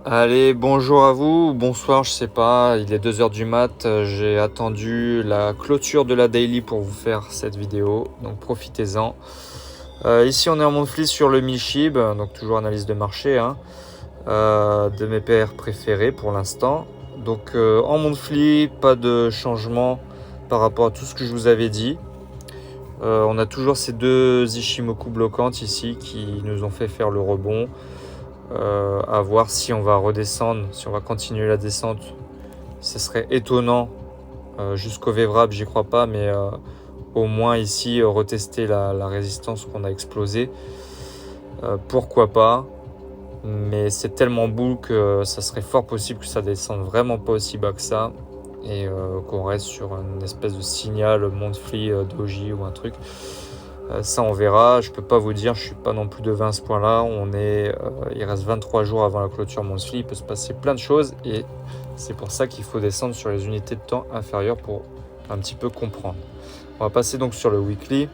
Allez, bonjour à vous, bonsoir, je sais pas, il est 2 heures du mat, j'ai attendu la clôture de la daily pour vous faire cette vidéo, donc profitez-en. Ici on est en monthly sur le MISHIB, donc toujours analyse de marché, de mes paires préférées pour l'instant. Donc en monthly, pas de changement par rapport à tout ce que je vous avais dit. On a toujours ces deux Ichimoku bloquantes ici qui nous ont fait faire le rebond. À voir si on va redescendre, si on va continuer la descente. Ce serait étonnant jusqu'au VWAP, j'y crois pas, mais au moins ici retester la résistance qu'on a explosée. Pourquoi pas, mais c'est tellement bull que ça serait fort possible que ça descende vraiment pas aussi bas que ça et qu'on reste sur une espèce de signal monthly doji ou un truc. Ça on verra, je peux pas vous dire, je suis pas non plus de 20 à ce point là, il reste 23 jours avant la clôture monthly, il peut se passer plein de choses et c'est pour ça qu'il faut descendre sur les unités de temps inférieures pour un petit peu comprendre. On va passer donc sur le weekly,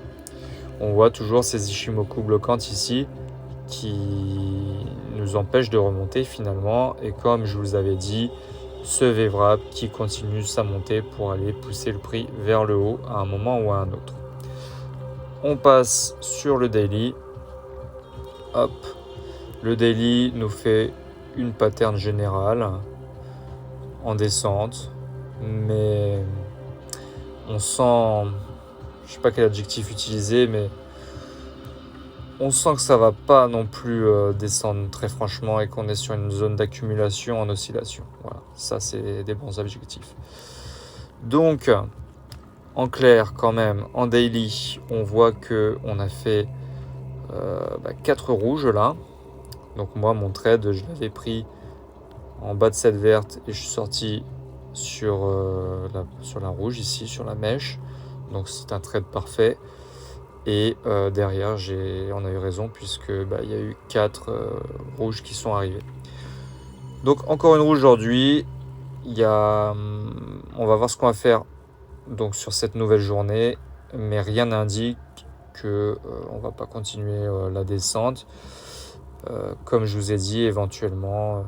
on voit toujours ces Ichimoku bloquantes ici qui nous empêchent de remonter finalement et comme je vous avais dit, ce VWAP qui continue sa montée pour aller pousser le prix vers le haut à un moment ou à un autre. On passe sur le daily. Hop. Le daily nous fait une pattern générale en descente. Mais on sent, je sais pas quel adjectif utiliser, mais on sent que ça va pas non plus descendre très franchement et qu'on est sur une zone d'accumulation en oscillation. Voilà, ça c'est des bons objectifs. Donc, en clair quand même, en daily, on voit qu'on a fait 4 rouges là. Donc moi mon trade je l'avais pris en bas de cette verte et je suis sorti sur la rouge ici, sur la mèche. Donc c'est un trade parfait. Et derrière on a eu raison puisque il y a eu 4 rouges qui sont arrivés. Donc encore une rouge aujourd'hui. On va voir ce qu'on va faire donc sur cette nouvelle journée, mais rien n'indique que on va pas continuer la descente. Comme je vous ai dit, éventuellement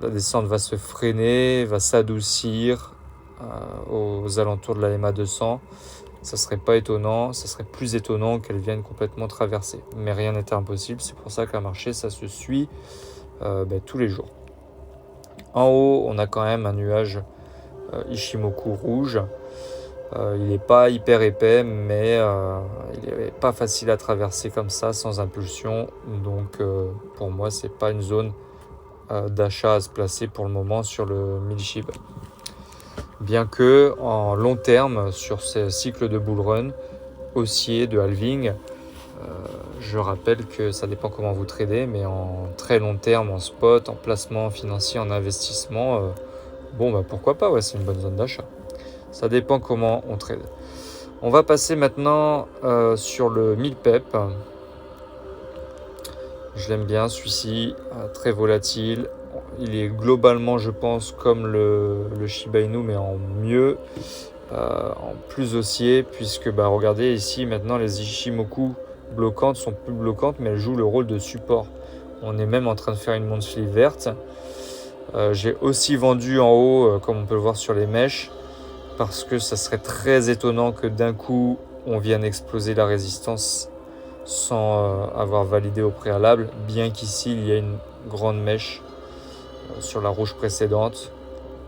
la descente va se freiner, va s'adoucir aux alentours de la MA 200. Ça serait pas étonnant, ça serait plus étonnant qu'elle vienne complètement traverser. Mais rien n'est impossible, c'est pour ça qu'un marché ça se suit tous les jours. En haut, on a quand même un nuage Ichimoku rouge. Il n'est pas hyper épais, mais il n'est pas facile à traverser comme ça sans impulsion. Donc pour moi, c'est pas une zone d'achat à se placer pour le moment sur le MISHIB. Bien que en long terme, sur ce cycle de bull run, haussier, de halving, je rappelle que ça dépend comment vous tradez, mais en très long terme, en spot, en placement financier, en investissement, pourquoi pas, ouais, c'est une bonne zone d'achat. Ça dépend comment on trade. On va passer maintenant sur le 1000 pep. Je l'aime bien celui-ci, très volatile. Il est globalement, je pense, comme le Shiba Inu, mais en mieux, en plus haussier, puisque regardez ici maintenant les Ichimoku bloquantes sont plus bloquantes, mais elles jouent le rôle de support. On est même en train de faire une monthly verte. J'ai aussi vendu en haut, comme on peut le voir sur les mèches, parce que ça serait très étonnant que d'un coup on vienne exploser la résistance sans avoir validé au préalable, bien qu'ici il y a une grande mèche sur la rouge précédente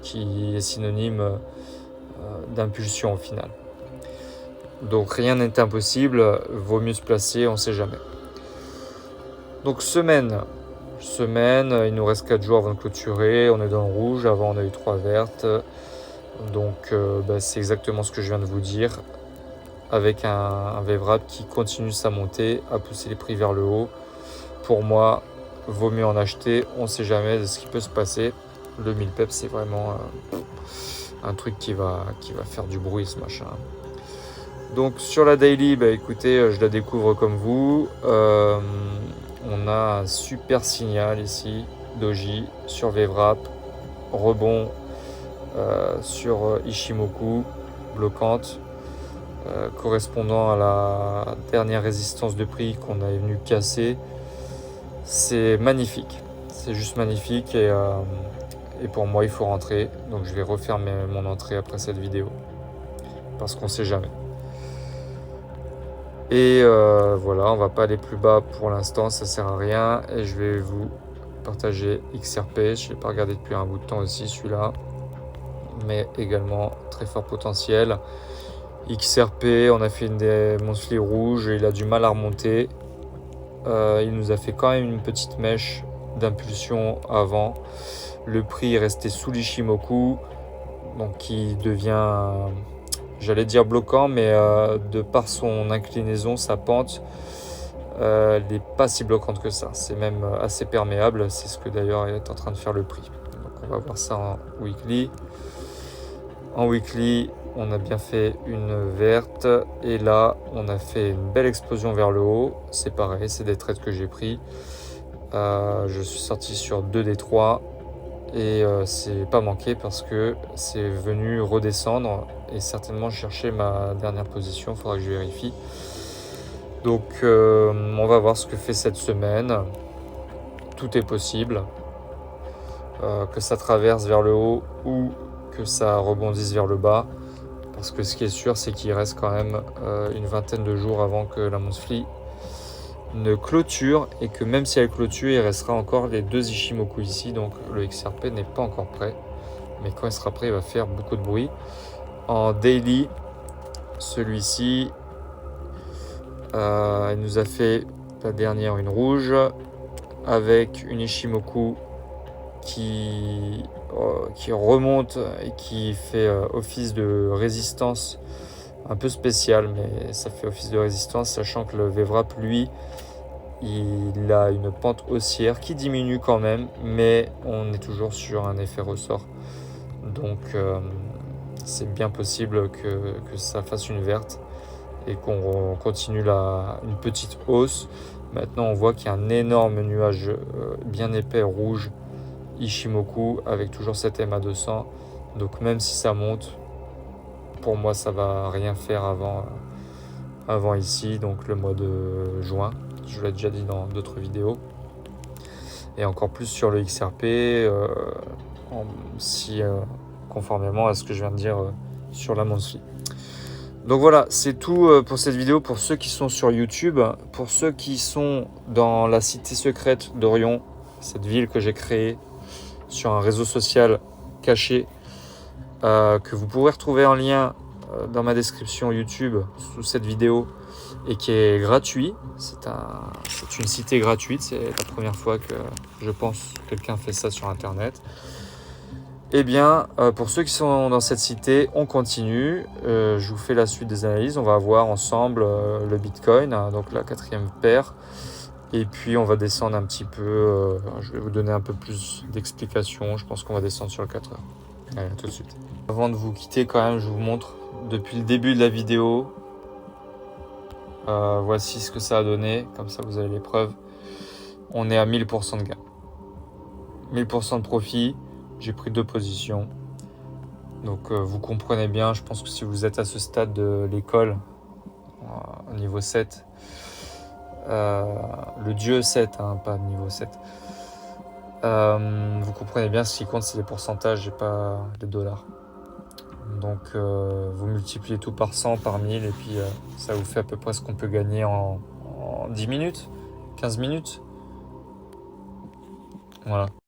qui est synonyme d'impulsion au final. Donc rien n'est impossible, vaut mieux se placer, on ne sait jamais. Donc semaine, il nous reste 4 jours avant de clôturer, on est dans le rouge, avant on a eu 3 vertes. Donc c'est exactement ce que je viens de vous dire, avec un VWAP qui continue sa montée à pousser les prix vers le haut. Pour moi, vaut mieux en acheter, on ne sait jamais de ce qui peut se passer. Le 1000 pep c'est vraiment un truc qui va faire du bruit ce machin. Donc sur la daily, écoutez, je la découvre comme vous. On a un super signal ici, doji, sur VWAP, rebond sur Ichimoku, bloquante, correspondant à la dernière résistance de prix qu'on est venu casser. C'est magnifique. C'est juste magnifique et pour moi il faut rentrer. Donc je vais refaire mon entrée après cette vidéo. Parce qu'on sait jamais. Et voilà, on va pas aller plus bas pour l'instant, ça sert à rien. Et je vais vous partager XRP. Je l'ai pas regardé depuis un bout de temps aussi celui-là. Mais également très fort potentiel. XRP, on a fait une des monthly rouges, il a du mal à remonter. Il nous a fait quand même une petite mèche d'impulsion avant. Le prix est resté sous l'Ishimoku, donc qui devient, j'allais dire bloquant, mais de par son inclinaison, sa pente, elle n'est pas si bloquante que ça. C'est même assez perméable, c'est ce que d'ailleurs est en train de faire le prix. Donc on va voir ça en weekly. En weekly, on a bien fait une verte et là on a fait une belle explosion vers le haut. C'est pareil, c'est des trades que j'ai pris. Je suis sorti sur 2 des 3 et c'est pas manqué parce que c'est venu redescendre et certainement chercher ma dernière position. Il faudra que je vérifie. Donc on va voir ce que fait cette semaine. Tout est possible. Que ça traverse vers le haut ou que ça rebondisse vers le bas. Parce que ce qui est sûr, c'est qu'il reste quand même une vingtaine de jours avant que la monthly ne clôture et que même si elle clôture, il restera encore les 2 Ishimoku ici. Donc le XRP n'est pas encore prêt. Mais quand il sera prêt, il va faire beaucoup de bruit. En daily, celui-ci, il nous a fait la dernière une rouge avec une Ishimoku qui remonte et qui fait office de résistance un peu spécial, mais ça fait office de résistance, sachant que le VWAP, lui, il a une pente haussière qui diminue quand même, mais on est toujours sur un effet ressort. Donc c'est bien possible que ça fasse une verte et qu'on continue une petite hausse. Maintenant on voit qu'il y a un énorme nuage bien épais rouge Ishimoku avec toujours cette MA200. Donc même si ça monte, pour moi ça va rien faire avant ici, donc le mois de juin. Je l'ai déjà dit dans d'autres vidéos. Et encore plus sur le XRP, conformément à ce que je viens de dire sur la monthly. Donc voilà, c'est tout pour cette vidéo. Pour ceux qui sont sur YouTube, pour ceux qui sont dans la cité secrète d'Orion, cette ville que j'ai créée sur un réseau social caché, que vous pourrez retrouver en lien dans ma description YouTube sous cette vidéo et qui est gratuit. C'est une cité gratuite, c'est la première fois que je pense quelqu'un fait ça sur internet. Eh bien, pour ceux qui sont dans cette cité, on continue. Je vous fais la suite des analyses. On va voir ensemble le Bitcoin, donc la 4e paire. Et puis on va descendre un petit peu. Je vais vous donner un peu plus d'explications. Je pense qu'on va descendre sur le 4 heures. Allez, à tout de suite. Avant de vous quitter, quand même, je vous montre depuis le début de la vidéo. Voici ce que ça a donné. Comme ça, vous avez les preuves. On est à 1000% de gain. 1000% de profit. J'ai pris 2 positions. Donc vous comprenez bien, je pense que si vous êtes à ce stade de l'école, au niveau 7, le dieu 7, hein, pas niveau 7, vous comprenez bien, ce qui compte c'est les pourcentages et pas les dollars. Donc vous multipliez tout par 100, par 1000 et puis ça vous fait à peu près ce qu'on peut gagner en 10 minutes, 15 minutes. Voilà.